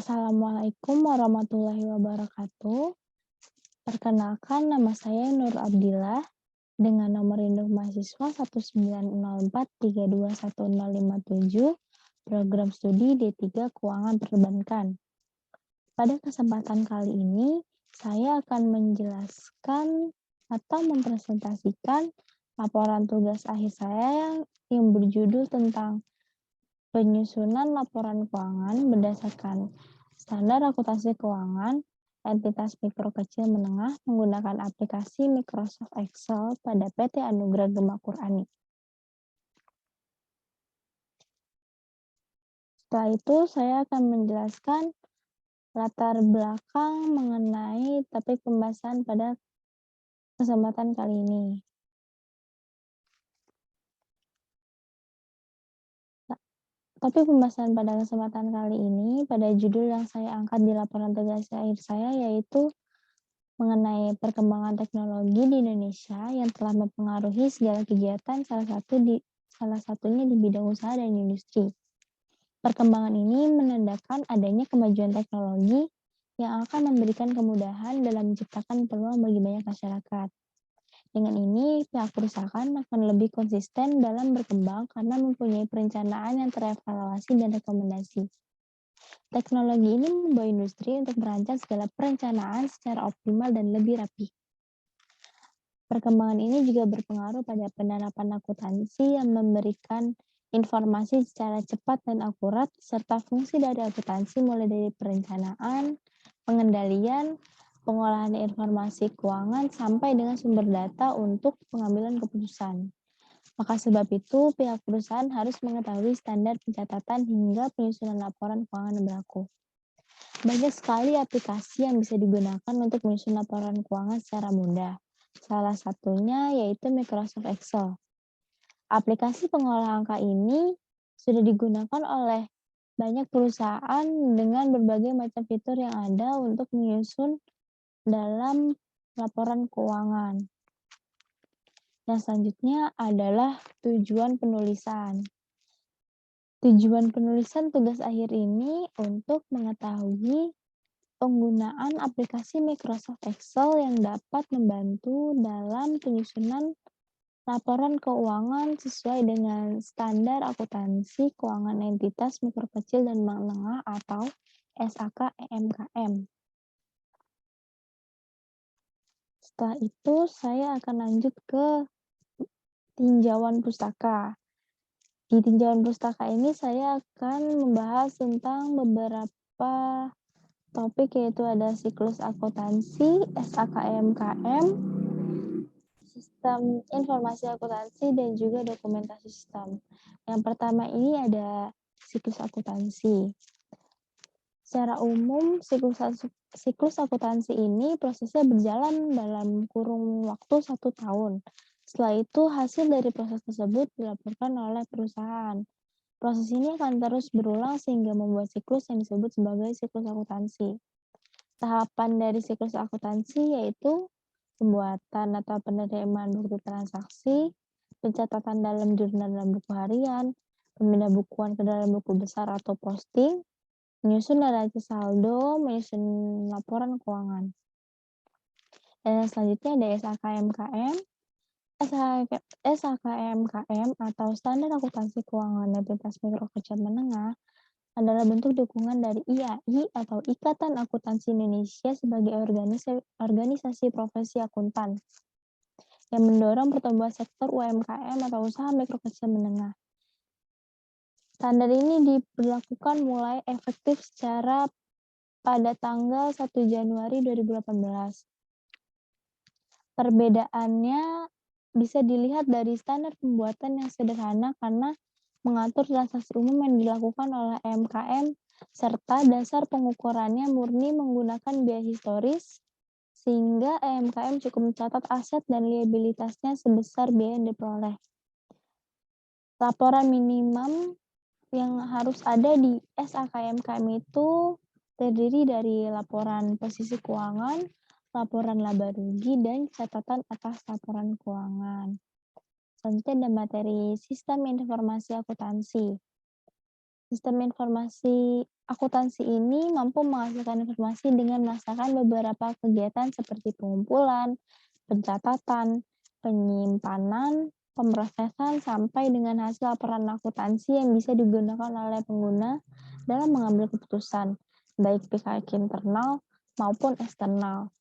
Assalamualaikum warahmatullahi wabarakatuh. Perkenalkan, nama saya Nur Abdillah dengan nomor induk mahasiswa 19043210057, program studi D3 Keuangan Perbankan. Pada kesempatan kali ini, saya akan menjelaskan atau mempresentasikan laporan tugas akhir saya yang berjudul tentang penyusunan laporan keuangan berdasarkan standar akuntansi keuangan entitas mikro kecil menengah menggunakan aplikasi Microsoft Excel pada PT Anugrah Gema Qurani. Setelah itu, saya akan menjelaskan latar belakang mengenai topik pembahasan pada kesempatan kali ini. Topik pembahasan pada kesempatan kali ini pada judul yang saya angkat di laporan tugas akhir saya yaitu mengenai perkembangan teknologi di Indonesia yang telah mempengaruhi segala kegiatan salah satunya di bidang usaha dan industri. Perkembangan ini menandakan adanya kemajuan teknologi yang akan memberikan kemudahan dalam menciptakan peluang bagi banyak masyarakat. Dengan ini, pihak perusahaan akan lebih konsisten dalam berkembang karena mempunyai perencanaan yang terevaluasi dan rekomendasi. Teknologi ini membawa industri untuk merancang segala perencanaan secara optimal dan lebih rapi. Perkembangan ini juga berpengaruh pada penerapan akuntansi yang memberikan informasi secara cepat dan akurat, serta fungsi dari akuntansi mulai dari perencanaan, pengendalian, pengolahan informasi keuangan, sampai dengan sumber data untuk pengambilan keputusan. Maka sebab itu, pihak perusahaan harus mengetahui standar pencatatan hingga penyusunan laporan keuangan yang berlaku. Banyak sekali aplikasi yang bisa digunakan untuk menyusun laporan keuangan secara mudah. Salah satunya yaitu Microsoft Excel. Aplikasi pengolah angka ini sudah digunakan oleh banyak perusahaan dengan berbagai macam fitur yang ada untuk menyusun dalam laporan keuangan. Yang selanjutnya adalah tujuan penulisan. Tujuan penulisan tugas akhir ini untuk mengetahui penggunaan aplikasi Microsoft Excel yang dapat membantu dalam penyusunan laporan keuangan sesuai dengan standar akuntansi keuangan entitas mikro kecil dan menengah atau SAK EMKM. Setelah itu, saya akan lanjut ke tinjauan pustaka. Di tinjauan pustaka ini saya akan membahas tentang beberapa topik yaitu ada siklus akuntansi, SAKMKM, sistem informasi akuntansi, dan juga dokumentasi sistem. Yang pertama ini ada siklus akuntansi. Secara umum, siklus akuntansi ini prosesnya berjalan dalam kurun waktu 1 tahun. Setelah itu, hasil dari proses tersebut dilaporkan oleh perusahaan. Proses ini akan terus berulang sehingga membuat siklus yang disebut sebagai siklus akuntansi. Tahapan dari siklus akuntansi yaitu pembuatan atau penerimaan bukti transaksi, pencatatan dalam jurnal dan buku harian, pemindah bukuan ke dalam buku besar atau posting, menyusun neraca saldo, menyusun laporan keuangan. Dan yang selanjutnya ada SAKMKM. SAKMKM atau Standar Akuntansi Keuangan Entitas Mikro Kecil Menengah adalah bentuk dukungan dari IAI atau Ikatan Akuntansi Indonesia sebagai organisasi profesi akuntan yang mendorong pertumbuhan sektor UMKM atau usaha mikro kecil menengah. Standar ini diberlakukan mulai efektif secara pada tanggal 1 Januari 2018. Perbedaannya bisa dilihat dari standar pembuatan yang sederhana karena mengatur transaksi umum yang dilakukan oleh UMKM serta dasar pengukurannya murni menggunakan biaya historis sehingga UMKM cukup mencatat aset dan liabilitasnya sebesar biaya yang diperoleh. Laporan minimum yang harus ada di SAKMKM itu terdiri dari laporan posisi keuangan, laporan laba rugi, dan catatan atas laporan keuangan. Selanjutnya ada materi sistem informasi akuntansi. Sistem informasi Akuntansi ini mampu menghasilkan informasi dengan melaksanakan beberapa kegiatan seperti pengumpulan, pencatatan, penyimpanan, pemrosesan, sampai dengan hasil laporan akuntansi yang bisa digunakan oleh pengguna dalam mengambil keputusan, baik pihak internal maupun eksternal.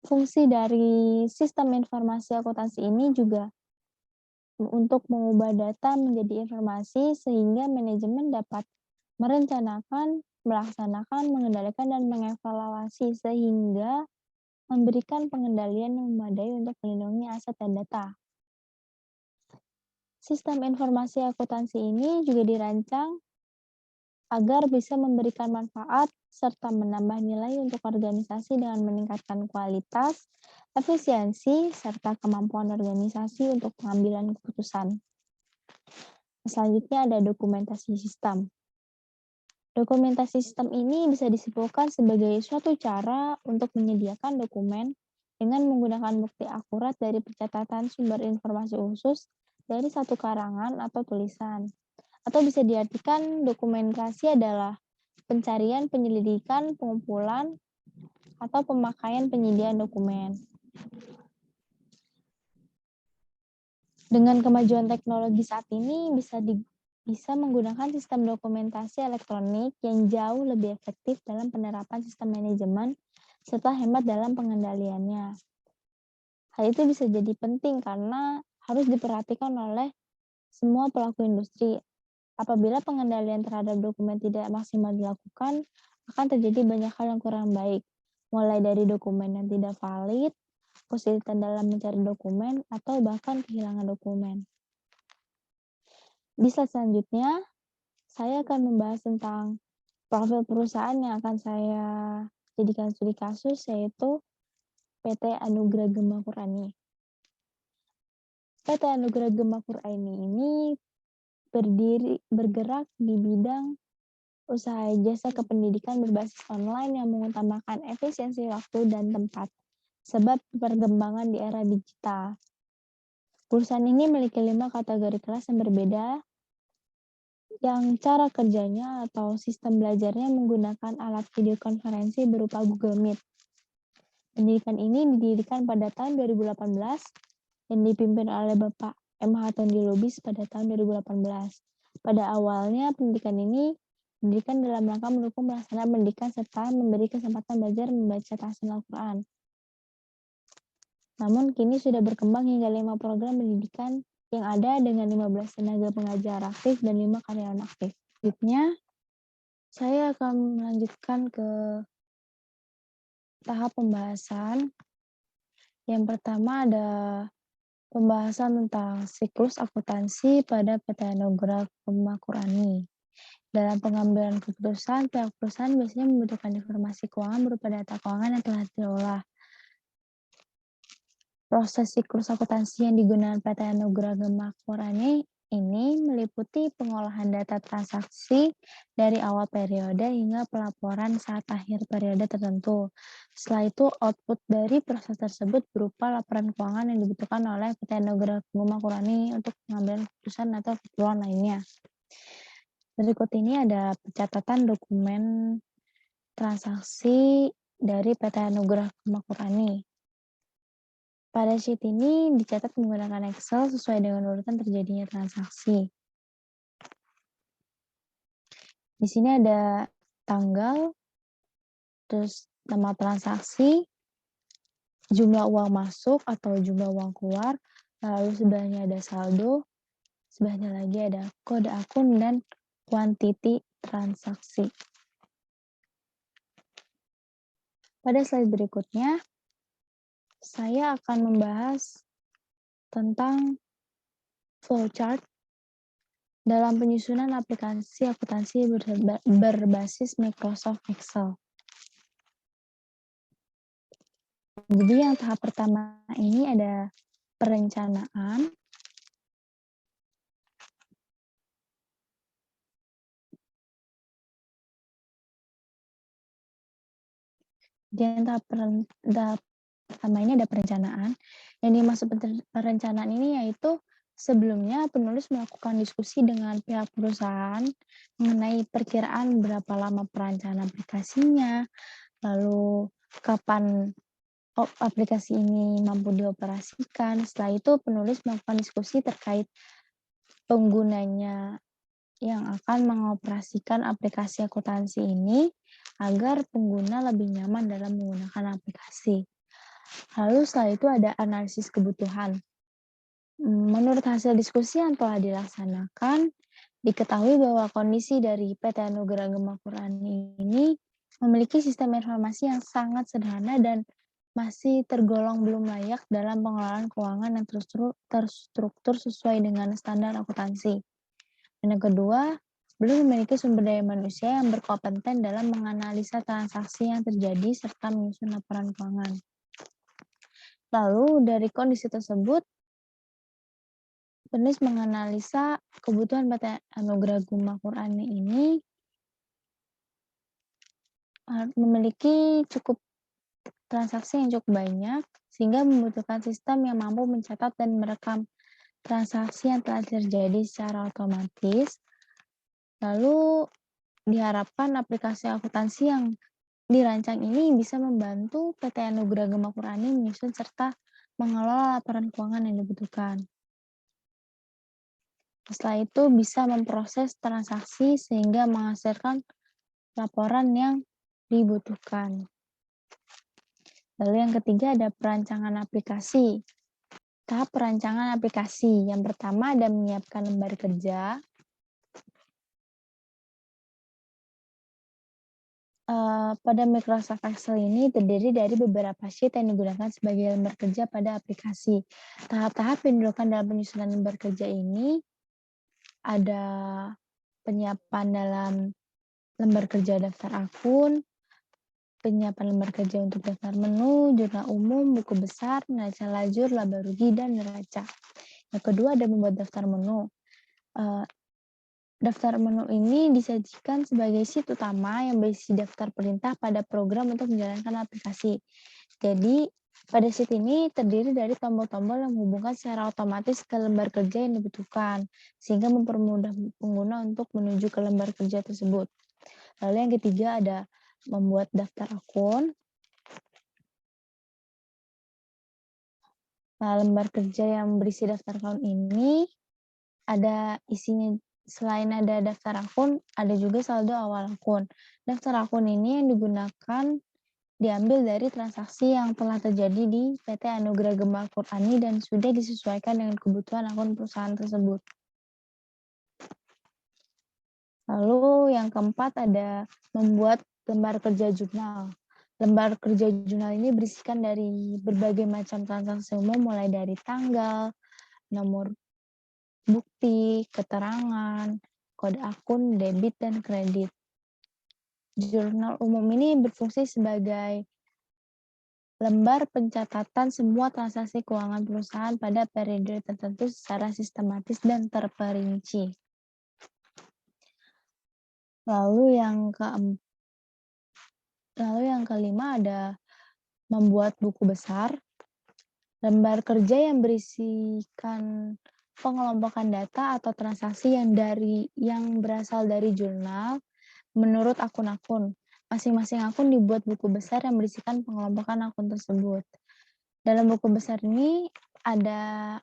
Fungsi dari sistem informasi akuntansi ini juga untuk mengubah data menjadi informasi sehingga manajemen dapat merencanakan, melaksanakan, mengendalikan, dan mengevaluasi sehingga memberikan pengendalian yang memadai untuk melindungi aset dan data. Sistem informasi akuntansi ini juga dirancang agar bisa memberikan manfaat serta menambah nilai untuk organisasi dengan meningkatkan kualitas, efisiensi, serta kemampuan organisasi untuk pengambilan keputusan. Selanjutnya ada dokumentasi sistem. Dokumentasi sistem ini bisa disimpulkan sebagai suatu cara untuk menyediakan dokumen dengan menggunakan bukti akurat dari pencatatan sumber informasi khusus dari satu karangan atau tulisan. Atau bisa diartikan dokumentasi adalah pencarian, penyelidikan, pengumpulan, atau pemakaian penyediaan dokumen. Dengan kemajuan teknologi saat ini bisa menggunakan sistem dokumentasi elektronik yang jauh lebih efektif dalam penerapan sistem manajemen serta hemat dalam pengendaliannya. Hal itu bisa jadi penting karena harus diperhatikan oleh semua pelaku industri. Apabila pengendalian terhadap dokumen tidak maksimal dilakukan, akan terjadi banyak hal yang kurang baik, mulai dari dokumen yang tidak valid, kesulitan dalam mencari dokumen, atau bahkan kehilangan dokumen. Di slide selanjutnya, saya akan membahas tentang profil perusahaan yang akan saya jadikan studi kasus, yaitu PT Anugrah Gema Purani. PT Anugrah Gema Purani ini bergerak di bidang usaha jasa kependidikan berbasis online yang mengutamakan efisiensi waktu dan tempat, sebab perkembangan di era digital. Perusahaan ini memiliki 5 kategori kelas yang berbeda, yang cara kerjanya atau sistem belajarnya menggunakan alat video konferensi berupa Google Meet. Pendidikan ini didirikan pada tahun 2018 dan dipimpin oleh Bapak M.H. Tondi Lubis pada tahun 2018. Pada awalnya, pendidikan ini didirikan dalam rangka mendukung pelaksanaan pendidikan serta memberi kesempatan belajar membaca tahsin Al-Quran. Namun, kini sudah berkembang hingga 5 program pendidikan yang ada dengan 15 tenaga pengajar aktif dan 5 karyawan aktif. Selanjutnya, saya akan melanjutkan ke tahap pembahasan. Yang pertama ada pembahasan tentang siklus akuntansi pada PT Anugrah Gema Purani. Dalam pengambilan keputusan, pihak perusahaan biasanya membutuhkan informasi keuangan berupa data keuangan yang telah diolah. Proses siklus akuntansi yang digunakan PT Anugrah Gema Purani ini meliputi pengolahan data transaksi dari awal periode hingga pelaporan saat akhir periode tertentu. Setelah itu, output dari proses tersebut berupa laporan keuangan yang dibutuhkan oleh PT Anugrah Gema Purani untuk pengambilan keputusan atau keperluan lainnya. Berikut ini ada pencatatan dokumen transaksi dari PT Anugrah Gema Purani. Pada sheet ini dicatat menggunakan Excel sesuai dengan urutan terjadinya transaksi. Di sini ada tanggal, terus nama transaksi, jumlah uang masuk atau jumlah uang keluar, lalu sebelahnya ada saldo, sebelahnya lagi ada kode akun dan kuantiti transaksi. Pada slide berikutnya, saya akan membahas tentang flowchart dalam penyusunan aplikasi akuntansi berbasis Microsoft Excel. Jadi yang tahap pertama ini ada perencanaan. Di tahap pertama ini ada perencanaan. Yang dimaksud perencanaan ini yaitu Sebelumnya, penulis melakukan diskusi dengan pihak perusahaan mengenai perkiraan berapa lama perancangan aplikasinya, lalu kapan aplikasi ini mampu dioperasikan. Setelah itu, penulis melakukan diskusi terkait penggunanya yang akan mengoperasikan aplikasi akuntansi ini agar pengguna lebih nyaman dalam menggunakan aplikasi. Lalu setelah itu ada analisis kebutuhan. Menurut hasil diskusi yang telah dilaksanakan, diketahui bahwa kondisi dari PT Anugerah Gema Qur'ani ini memiliki sistem informasi yang sangat sederhana dan masih tergolong belum layak dalam pengelolaan keuangan yang terstruktur sesuai dengan standar akuntansi. Dan yang kedua, belum memiliki sumber daya manusia yang berkompeten dalam menganalisa transaksi yang terjadi serta menyusun laporan keuangan. Lalu dari kondisi tersebut, penulis menganalisa kebutuhan PT Anugerah Gema Qur'ani ini memiliki transaksi yang cukup banyak, sehingga membutuhkan sistem yang mampu mencatat dan merekam transaksi yang telah terjadi secara otomatis. Lalu diharapkan aplikasi akuntansi yang dirancang ini bisa membantu PT Anugerah Gema Qur'ani menyusun serta mengelola laporan keuangan yang dibutuhkan. Setelah itu bisa memproses transaksi sehingga menghasilkan laporan yang dibutuhkan. Lalu yang ketiga ada perancangan aplikasi. Tahap perancangan aplikasi. Yang pertama ada menyiapkan lembar kerja. Pada Microsoft Excel ini terdiri dari beberapa sheet yang digunakan sebagai lembar kerja pada aplikasi. Tahap-tahap yang dilakukan dalam penyusunan lembar kerja ini ada penyiapan dalam lembar kerja daftar akun, penyiapan lembar kerja untuk daftar menu, jurnal umum, buku besar, neraca lajur, laba rugi, dan neraca. Yang kedua ada membuat daftar menu. Daftar menu ini disajikan sebagai sheet utama yang berisi daftar perintah pada program untuk menjalankan aplikasi. Jadi, pada sheet ini terdiri dari tombol-tombol yang menghubungkan secara otomatis ke lembar kerja yang dibutuhkan, sehingga mempermudah pengguna untuk menuju ke lembar kerja tersebut. Lalu yang ketiga ada membuat daftar akun. Nah, lembar kerja yang berisi daftar akun ini ada isinya. Selain ada daftar akun, ada juga saldo awal akun. Daftar akun ini yang digunakan diambil dari transaksi yang telah terjadi di PT Anugerah Gema Qur'ani dan sudah disesuaikan dengan kebutuhan akun perusahaan tersebut. Lalu yang keempat ada membuat lembar kerja jurnal. Lembar kerja jurnal ini berisikan dari berbagai macam transaksi umum mulai dari tanggal, nomor bukti, keterangan, kode akun, debit, dan kredit. Jurnal umum ini berfungsi sebagai lembar pencatatan semua transaksi keuangan perusahaan pada periode tertentu secara sistematis dan terperinci. Lalu yang kelima ada membuat buku besar. Lembar kerja yang berisikan pengelompokan data atau transaksi yang berasal dari jurnal menurut akun-akun. Masing-masing akun dibuat buku besar yang berisikan pengelompokan akun tersebut. Dalam buku besar ini ada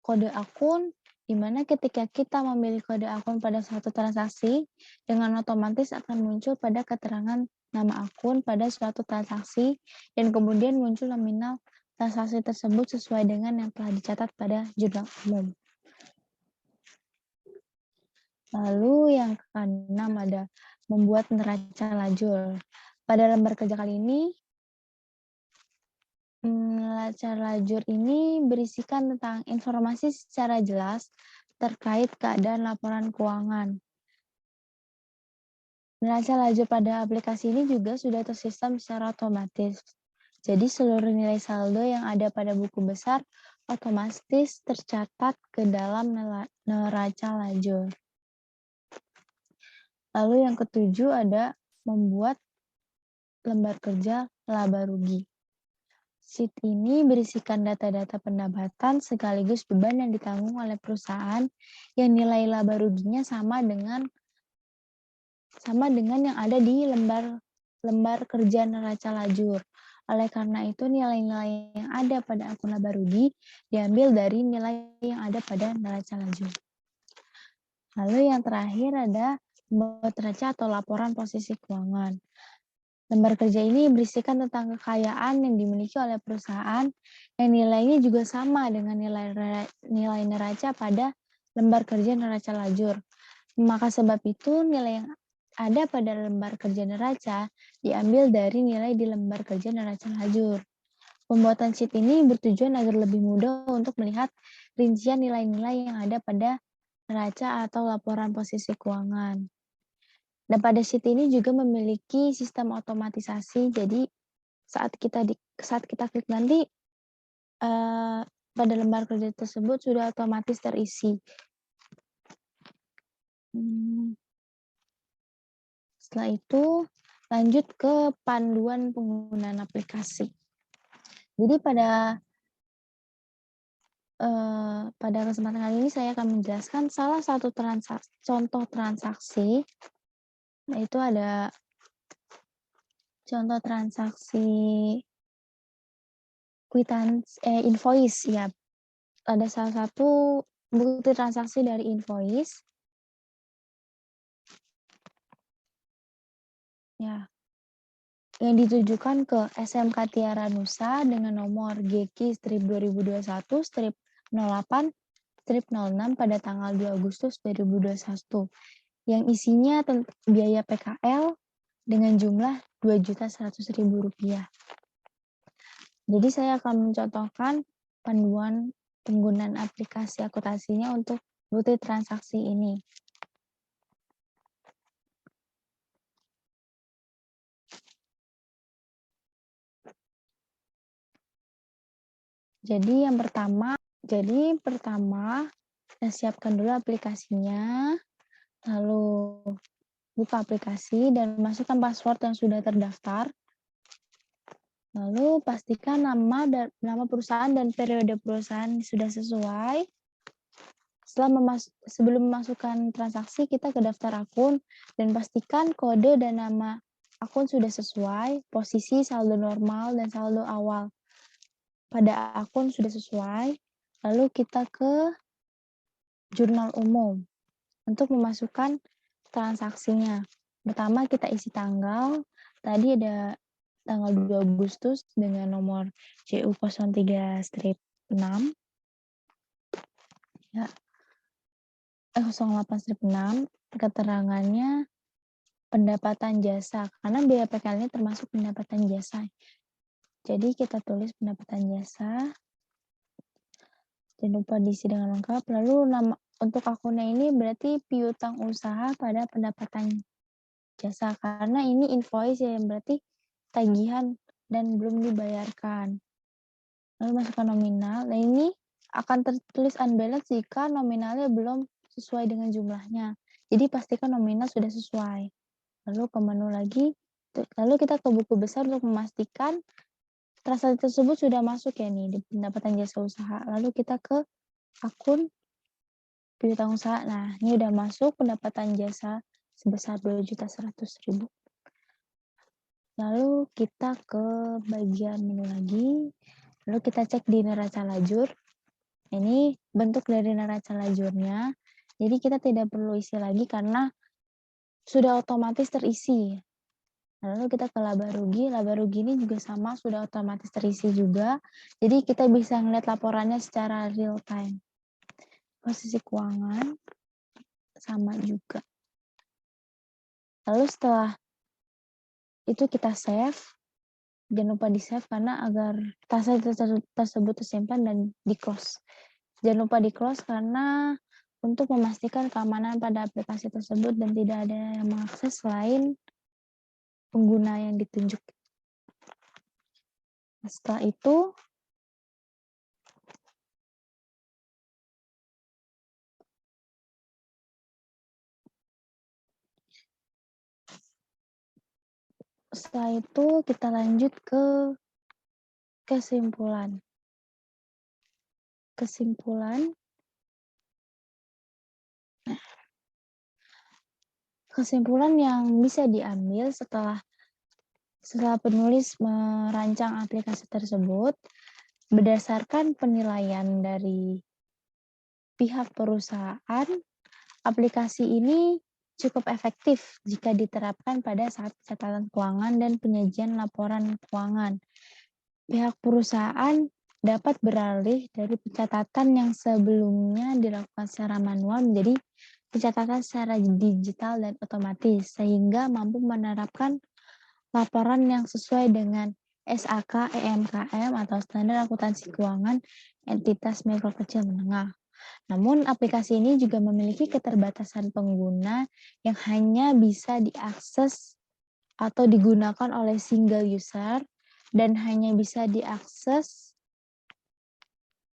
kode akun, di mana ketika kita memilih kode akun pada suatu transaksi, dengan otomatis akan muncul pada keterangan nama akun pada suatu transaksi, dan kemudian muncul nominal transaksi tersebut sesuai dengan yang telah dicatat pada jurnal umum. Lalu yang keenam ada membuat neraca lajur. Pada lembar kerja kali ini, neraca lajur ini berisikan tentang informasi secara jelas terkait keadaan laporan keuangan. Neraca lajur pada aplikasi ini juga sudah tersistem secara otomatis. Jadi seluruh nilai saldo yang ada pada buku besar otomatis tercatat ke dalam neraca lajur. Lalu yang ketujuh ada membuat lembar kerja laba rugi. Sheet ini berisikan data-data pendapatan sekaligus beban yang ditanggung oleh perusahaan yang nilai laba ruginya sama dengan yang ada di lembar lembar kerja neraca lajur. Oleh karena itu, nilai-nilai yang ada pada akun laba rugi diambil dari nilai yang ada pada neraca lajur. Lalu yang terakhir ada membuat neraca atau laporan posisi keuangan. Lembar kerja ini berisikan tentang kekayaan yang dimiliki oleh perusahaan yang nilainya juga sama dengan nilai neraca pada lembar kerja neraca lajur. Maka sebab itu nilai yang ada pada lembar kerja neraca diambil dari nilai di lembar kerja neraca lajur. Pembuatan sheet ini bertujuan agar lebih mudah untuk melihat rincian nilai-nilai yang ada pada neraca atau laporan posisi keuangan. Dan pada sheet ini juga memiliki sistem otomatisasi, jadi saat kita klik nanti, pada lembar kerja tersebut sudah otomatis terisi. Setelah itu lanjut ke panduan penggunaan aplikasi. Jadi pada kesempatan kali ini saya akan menjelaskan salah satu contoh transaksi, yaitu ada contoh transaksi invoice ya. Ada salah satu bukti transaksi dari invoice. Ya, yang ditujukan ke SMK Tiara Nusa dengan nomor GQ-2021-08-06 pada tanggal 2 Agustus 2021 yang isinya biaya PKL dengan jumlah Rp2.100.000. Jadi saya akan mencontohkan panduan penggunaan aplikasi akuntansinya untuk bukti transaksi ini. Jadi pertama kita siapkan dulu aplikasinya, lalu buka aplikasi dan masukkan password yang sudah terdaftar. Lalu pastikan nama perusahaan dan periode perusahaan sudah sesuai. Sebelum memasukkan transaksi, kita ke daftar akun dan pastikan kode dan nama akun sudah sesuai, posisi saldo normal dan saldo awal pada akun sudah sesuai, lalu kita ke jurnal umum untuk memasukkan transaksinya. Pertama kita isi tanggal, tadi ada tanggal 2 Agustus dengan nomor CU03-6, ya, 08-6, keterangannya pendapatan jasa, karena biaya PKL-nya termasuk pendapatan jasa. Jadi kita tulis pendapatan jasa, jangan lupa diisi dengan lengkap. Lalu untuk akunnya ini berarti piutang usaha pada pendapatan jasa, karena ini invoice ya, yang berarti tagihan dan belum dibayarkan. Lalu masukkan nominal. Nah ini akan tertulis unbalance jika nominalnya belum sesuai dengan jumlahnya. Jadi pastikan nominal sudah sesuai. Lalu ke menu lagi, lalu kita ke buku besar untuk memastikan transaksi tersebut sudah masuk ya nih di pendapatan jasa usaha. Lalu kita ke akun piutang usaha. Nah, ini udah masuk pendapatan jasa sebesar Rp2.100.000. Lalu kita ke bagian menu lagi. Lalu kita cek di neraca lajur. Ini bentuk dari neraca lajurnya. Jadi kita tidak perlu isi lagi karena sudah otomatis terisi. Lalu kita ke laba rugi. Laba rugi ini juga sama, sudah otomatis terisi juga. Jadi kita bisa melihat laporannya secara real time. Posisi keuangan sama juga. Lalu setelah itu kita save. Jangan lupa di save karena agar transaksi tersebut tersimpan dan di close. Jangan lupa di close karena untuk memastikan keamanan pada aplikasi tersebut dan tidak ada yang mengakses selain pengguna yang ditunjuk. Setelah itu kita lanjut ke Kesimpulan kesimpulan kesimpulan yang bisa diambil setelah penulis merancang aplikasi tersebut, berdasarkan penilaian dari pihak perusahaan, aplikasi ini cukup efektif jika diterapkan pada saat catatan keuangan dan penyajian laporan keuangan. Pihak perusahaan dapat beralih dari pencatatan yang sebelumnya dilakukan secara manual menjadi pencatatan secara digital dan otomatis, sehingga mampu menerapkan laporan yang sesuai dengan SAK, EMKM atau standar akuntansi keuangan entitas mikro kecil menengah. Namun aplikasi ini juga memiliki keterbatasan pengguna yang hanya bisa diakses atau digunakan oleh single user dan hanya bisa diakses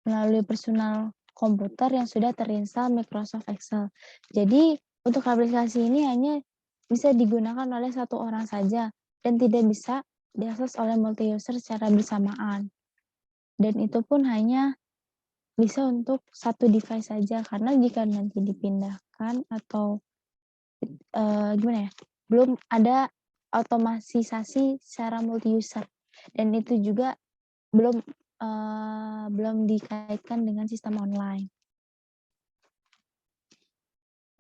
melalui personal komputer yang sudah terinstall Microsoft Excel. Jadi untuk aplikasi ini hanya bisa digunakan oleh satu orang saja dan tidak bisa diakses oleh multi user secara bersamaan. Dan itu pun hanya bisa untuk satu device saja, karena jika nanti dipindahkan atau, gimana ya, belum ada otomatisasi secara multi user dan itu juga belum, belum dikaitkan dengan sistem online.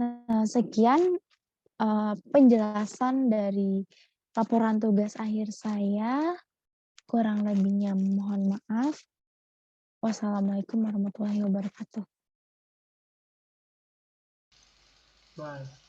Nah, sekian, penjelasan dari laporan tugas akhir saya, kurang lebihnya mohon maaf. Wassalamualaikum warahmatullahi wabarakatuh. Baik.